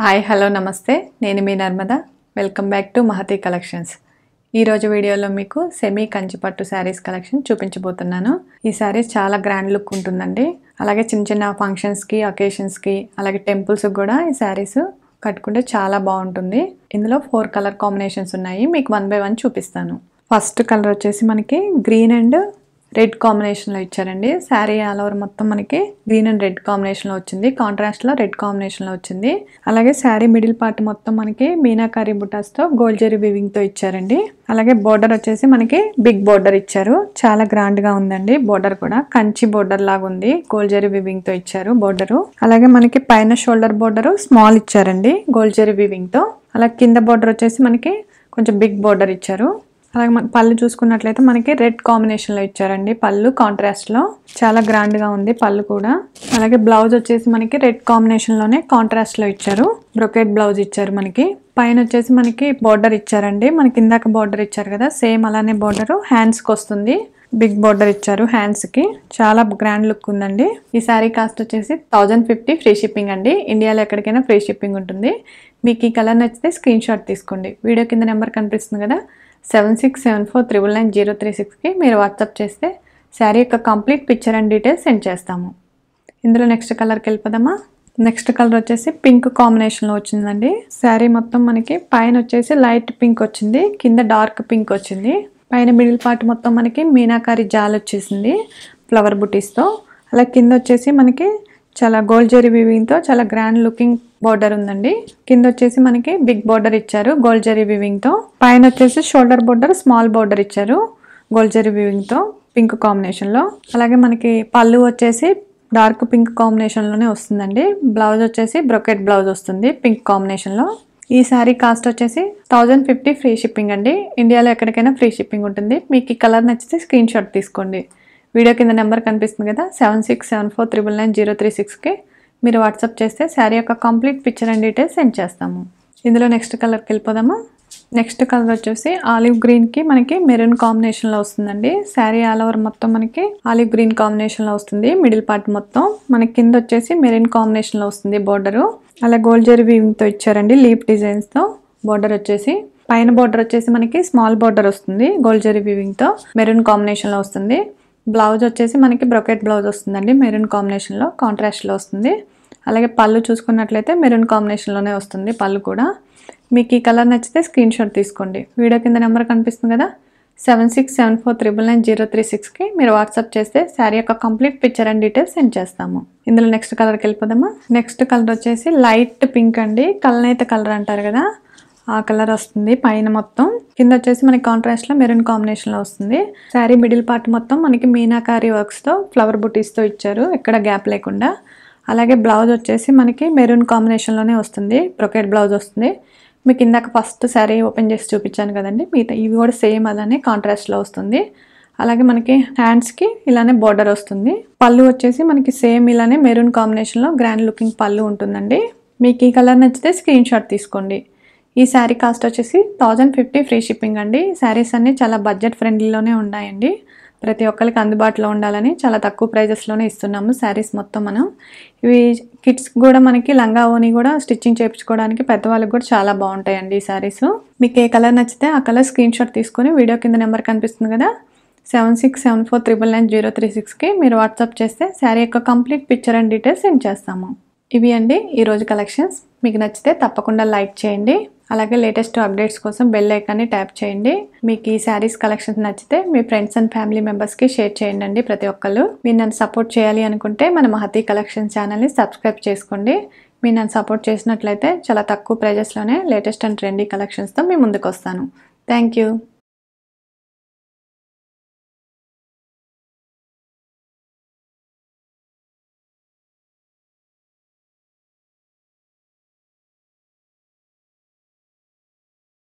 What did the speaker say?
Hi hello నమస్తే నేను మీ Narmada welcome back to Mahathi collections. ఈ రోజు వీడియోలో మీకు సెమీ కంచి పట్టు సారీస్ కలెక్షన్ చూపించబోతున్నాను। ఈ సారీస్ చాలా గ్రాండ్ లుక్ ఉంటుందండి। అలాగే చిన్న చిన్న ఫంక్షన్స్ కి అకేషన్స్ కి అలాగే టెంపుల్స్ కి కూడా ఈ సారీస్ కట్టుకుంటే చాలా బాగుంటుంది। ఇందులో 4 కలర్ కాంబినేషన్స్ ఉన్నాయి, మీకు వన్ బై వన్ చూపిస్తాను। ఫస్ట్ కలర్ వచ్చేసి మనకి గ్రీన్ అండ్ రెడ్ కాంబినేషన్ లో ఇచ్చారండి। సారీ ఆల్ ఓవర్ మొత్తం మనకి గ్రీన్ అండ్ రెడ్ కాంబినేషన్ లో వచ్చింది, కాంట్రాస్ట్ లో రెడ్ కాంబినేషన్ లో వచ్చింది। అలాగే సారీ మిడిల్ పార్ట్ మొత్తం మనకి మీనాకారి బుటాస్ తో గోల్డ్ జరీ వీవింగ్ తో ఇచ్చారండి। అలాగే బోర్డర్ వచ్చేసి మనకి బిగ్ బోర్డర్ ఇచ్చారు, చాలా గ్రాండ్ గా ఉందండి। బోర్డర్ కూడా కంచి బోర్డర్ లాగా ఉంది, గోల్డ్ జరీ వీవింగ్ తో ఇచ్చారు బోర్డర్। అలాగే మనకి పైన షోల్డర్ బోర్డర్ స్మాల్ ఇచ్చారండి గోల్డ్ జరీ వీవింగ్ తో। అలాగే కింద బోర్డర్ వచ్చేసి మనకి కొంచెం బిగ్ బోర్డర్ ఇచ్చారు। అలాగే పళ్ళు చూసుకున్నట్లయితే మనకి రెడ్ కాంబినేషన్ లో ఇచ్చారండి, పళ్ళు కాంట్రాస్ట్ లో చాలా గ్రాండ్ గా ఉంది పళ్ళు కూడా। అలాగే బ్లౌజ్ వచ్చేసి మనకి రెడ్ కాంబినేషన్ లోనే కాంట్రాస్ట్ లో ఇచ్చారు, బ్రొకెట్ బ్లౌజ్ ఇచ్చారు మనకి। పైన వచ్చేసి మనకి బోర్డర్ ఇచ్చారండి, మనకి ఇందాక బోర్డర్ ఇచ్చారు కదా సేమ్ అలానే బోర్డర్ హ్యాండ్స్ కి వస్తుంది, బిగ్ బోర్డర్ ఇచ్చారు హ్యాండ్స్ కి, చాలా గ్రాండ్ లుక్ ఉందండి। ఈ సారీ కాస్ట్ వచ్చేసి 1050 ఫ్రీ షిప్పింగ్ అండి, ఇండియాలో ఎక్కడికైనా ఫ్రీ షిప్పింగ్ ఉంటుంది। మీకు ఈ కలర్ నచ్చితే స్క్రీన్ షాట్ తీసుకోండి, వీడియో కింద నెంబర్ కనిపిస్తుంది కదా 7674999036 కి మీరు వాట్సాప్ చేస్తే శారీ యొక్క complete picture and details send చేస్తాము। ఇందులో నెక్స్ట్ కలర్కి వెళ్ళిపోదామా। నెక్స్ట్ కలర్ వచ్చేసి పింక్ కాంబినేషన్లో వచ్చిందండి। శారీ మొత్తం మనకి పైన వచ్చేసి లైట్ పింక్ వచ్చింది, కింద డార్క్ పింక్ వచ్చింది। పైన మిడిల్ పార్ట్ మొత్తం మనకి మీనాకారి జాల్ వచ్చేసింది ఫ్లవర్ బుటీస్తో। అలా కింద వచ్చేసి మనకి చాలా గోల్డ్ జరీ వీవింగ్ తో చాలా గ్రాండ్ లుకింగ్ బోర్డర్ ఉందండి। కింద వచ్చేసి మనకి బిగ్ బోర్డర్ ఇచ్చారు గోల్డ్ జరీ వీవింగ్ తో। పైన వచ్చేసి షోల్డర్ బోర్డర్ స్మాల్ బోర్డర్ ఇచ్చారు గోల్డ్ జరీ వీవింగ్ తో పింక్ కాంబినేషన్ లో। అలాగే మనకి పళ్ళు వచ్చేసి డార్క్ పింక్ కాంబినేషన్ లోనే వస్తుందండి। బ్లౌజ్ వచ్చేసి బ్రొకెట్ బ్లౌజ్ వస్తుంది పింక్ కాంబినేషన్ లో। ఈ సారీ కాస్ట్ వచ్చేసి 1050 ఫ్రీ షిప్పింగ్ అండి, ఇండియాలో ఎక్కడికైనా ఫ్రీ షిప్పింగ్ ఉంటుంది। మీకు ఈ కలర్ నచ్చితే స్క్రీన్ షాట్ తీసుకోండి, వీడియో కింద నెంబర్ కనిపిస్తుంది కదా 7674999036 కి మీరు వాట్సాప్ చేస్తే శారీ యొక్క complete picture and details send చేస్తాము। ఇందులో నెక్స్ట్ కలర్కి వెళ్ళిపోదామా। నెక్స్ట్ కలర్ వచ్చేసి ఆలివ్ గ్రీన్ కి మనకి మెరూన్ కాంబినేషన్ లో వస్తుందండి। శారీ ఆల్ ఓవర్ మొత్తం మనకి ఆలివ్ గ్రీన్ కాంబినేషన్ లో వస్తుంది, మిడిల్ పార్ట్ మొత్తం మనకి కింద వచ్చేసి మెరూన్ కాంబినేషన్ లో వస్తుంది బోర్డర్। అలా గోల్డ్ జరీ వీవింగ్ తో ఇచ్చారండి లీఫ్ డిజైన్స్ తో బోర్డర్ వచ్చేసి। పైన బోర్డర్ వచ్చేసి మనకి స్మాల్ బోర్డర్ వస్తుంది గోల్డ్ జరీ వీవింగ్ తో మెరూన్ కాంబినేషన్ లో వస్తుంది। బ్లౌజ్ వచ్చేసి మనకి బ్రొకెట్ బ్లౌజ్ వస్తుందండి మెరూన్ కాంబినేషన్ లో కాంట్రాస్ట్ లో వస్తుంది। అలాగే పళ్ళు చూసుకున్నట్లయితే మెరూన్ కాంబినేషన్ లోనే వస్తుంది పళ్ళు కూడా। మీకు ఈ కలర్ నచ్చితే స్క్రీన్ షాట్ తీసుకోండి, వీడియో కింద నెంబర్ కనిపిస్తుంది కదా 7674999036 కి మీరు వాట్సాప్ చేస్తే శారీ యొక్క complete picture and details send చేస్తాము। ఇందులో నెక్స్ట్ కలర్కి వెళ్ళిపోదామా। నెక్స్ట్ కలర్ వచ్చేసి లైట్ పింక్ అండి, కలనేత కలర్ అంటారు కదా ఆ కలర్ వస్తుంది పైన మొత్తం। కింద వచ్చేసి మనకి కాంట్రాస్ట్ లో మెరూన్ కాంబినేషన్ లో వస్తుంది। శారీ మిడిల్ పార్ట్ మొత్తం మనకి మీనాకారి వర్క్స్ తో ఫ్లవర్ బుటీస్ తో ఇచ్చారు ఎక్కడ గ్యాప్ లేకుండా। అలాగే బ్లౌజ్ వచ్చేసి మనకి మెరూన్ కాంబినేషన్ లోనే వస్తుంది, బ్రొకెట్ బ్లౌజ్ వస్తుంది। మీకు ఇందాక ఫస్ట్ శారీ ఓపెన్ చేసి చూపించాను కదండి, మిగతా ఇవి కూడా సేమ్ అలానే కాంట్రాస్ట్ లో వస్తుంది। అలాగే మనకి హ్యాండ్స్ కి ఇలానే బోర్డర్ వస్తుంది। పళ్ళు వచ్చేసి మనకి సేమ్ ఇలానే మెరూన్ కాంబినేషన్ లో గ్రాండ్ లుకింగ్ పళ్ళు ఉంటుందండి। మీకు ఈ కలర్ నచ్చితే స్క్రీన్ షాట్ తీసుకోండి। ఈ శారీ కాస్ట్ వచ్చేసి 1050 ఫ్రీ షిప్పింగ్ అండి। శారీస్ అన్ని చాలా బడ్జెట్ ఫ్రెండ్లీలోనే ఉన్నాయండి, ప్రతి ఒక్కరికి అందుబాటులో ఉండాలని చాలా తక్కువ ప్రైజెస్లోనే ఇస్తున్నాము శారీస్ మొత్తం మనం। ఇవి కిడ్స్ కూడా మనకి లంగా ఓని కూడా స్టిచ్చింగ్ చేయించుకోవడానికి పెద్దవాళ్ళకి కూడా చాలా బాగుంటాయండి ఈ శారీస్। మీకు ఏ కలర్ నచ్చితే ఆ కలర్ స్క్రీన్ షాట్ తీసుకొని వీడియో కింద నెంబర్ కనిపిస్తుంది కదా 7674999036 కి మీరు వాట్సాప్ చేస్తే శారీ యొక్క complete picture and details send చేస్తాము। ఇవి అండి ఈరోజు కలెక్షన్స్, మీకు నచ్చితే తప్పకుండా లైక్ చేయండి, అలాగే లేటెస్ట్ అప్డేట్స్ కోసం బెల్ ఐకాన్ని ట్యాప్ చేయండి। మీకు ఈ శారీస్ కలెక్షన్స్ నచ్చితే మీ ఫ్రెండ్స్ అండ్ ఫ్యామిలీ మెంబర్స్కి షేర్ చేయండి ప్రతి ఒక్కళ్ళు। మీరు నన్ను సపోర్ట్ చేయాలి అనుకుంటే మన మహతి కలెక్షన్ ఛానల్ని సబ్స్క్రైబ్ చేసుకోండి। మీరు నన్ను సపోర్ట్ చేసినట్లయితే చాలా తక్కువ ప్రైజెస్లోనే లేటెస్ట్ అండ్ ట్రెండీ కలెక్షన్స్తో మీ ముందుకు వస్తాను। Thank you.